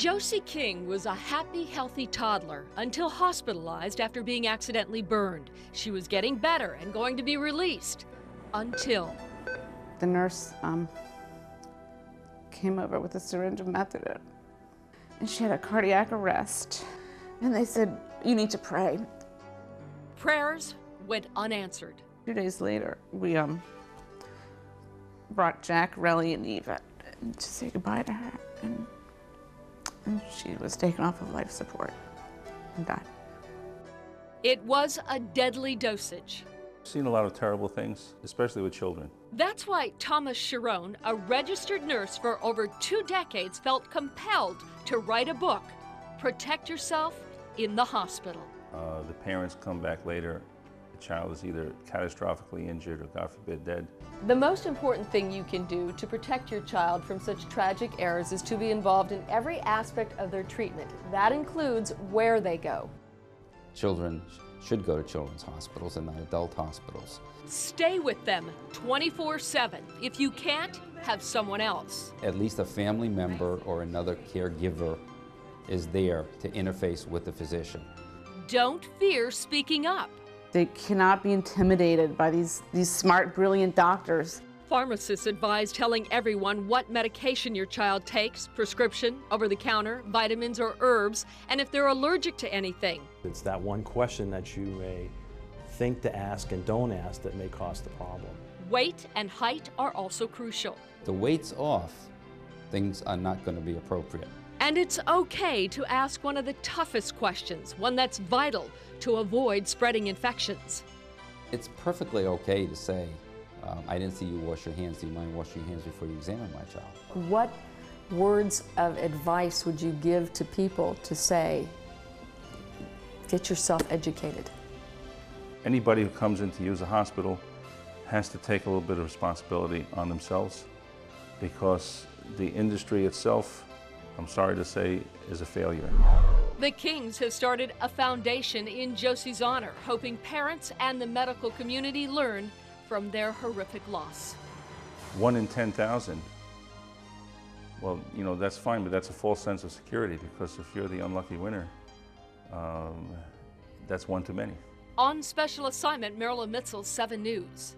Josie King was a happy, healthy toddler until hospitalized after being accidentally burned. She was getting better and going to be released until the nurse came over with a syringe of methadone, and she had a cardiac arrest. And they said, "You need to pray." Prayers went unanswered. 2 days later, we brought Jack, Relly, and Eva to say goodbye to her. And she was taken off of life support and died. It was a deadly dosage. I've seen a lot of terrible things, especially with children. That's why Thomas Sharon, a registered nurse for over 2 decades, felt compelled to write a book, Protect Yourself in the Hospital. The parents come back later, the child is either catastrophically injured or, God forbid, dead. The most important thing you can do to protect your child from such tragic errors is to be involved in every aspect of their treatment. That includes where they go. Children should go to children's hospitals and not adult hospitals. Stay with them 24/7. If you can't, have someone else. At least a family member or another caregiver is there to interface with the physician. Don't fear speaking up. They cannot be intimidated by these smart, brilliant doctors. Pharmacists advise telling everyone what medication your child takes, prescription, over-the-counter, vitamins or herbs, and if they're allergic to anything. It's that one question that you may think to ask and don't ask that may cause the problem. Weight and height are also crucial. The weight's off, things are not going to be appropriate. And it's okay to ask one of the toughest questions, one that's vital to avoid spreading infections. It's perfectly okay to say, I didn't see you wash your hands. Do you mind washing your hands before you examine my child? What words of advice would you give to people to say, get yourself educated? Anybody who comes in to use a hospital has to take a little bit of responsibility on themselves, because the industry itself, I'm sorry to say, is a failure. The Kings have started a foundation in Josie's honor, hoping parents and the medical community learn from their horrific loss. 1 in 10,000. Well, you know, that's fine, but that's a false sense of security, because if you're the unlucky winner, that's one too many. On special assignment, Marilyn Mitzel, 7 News.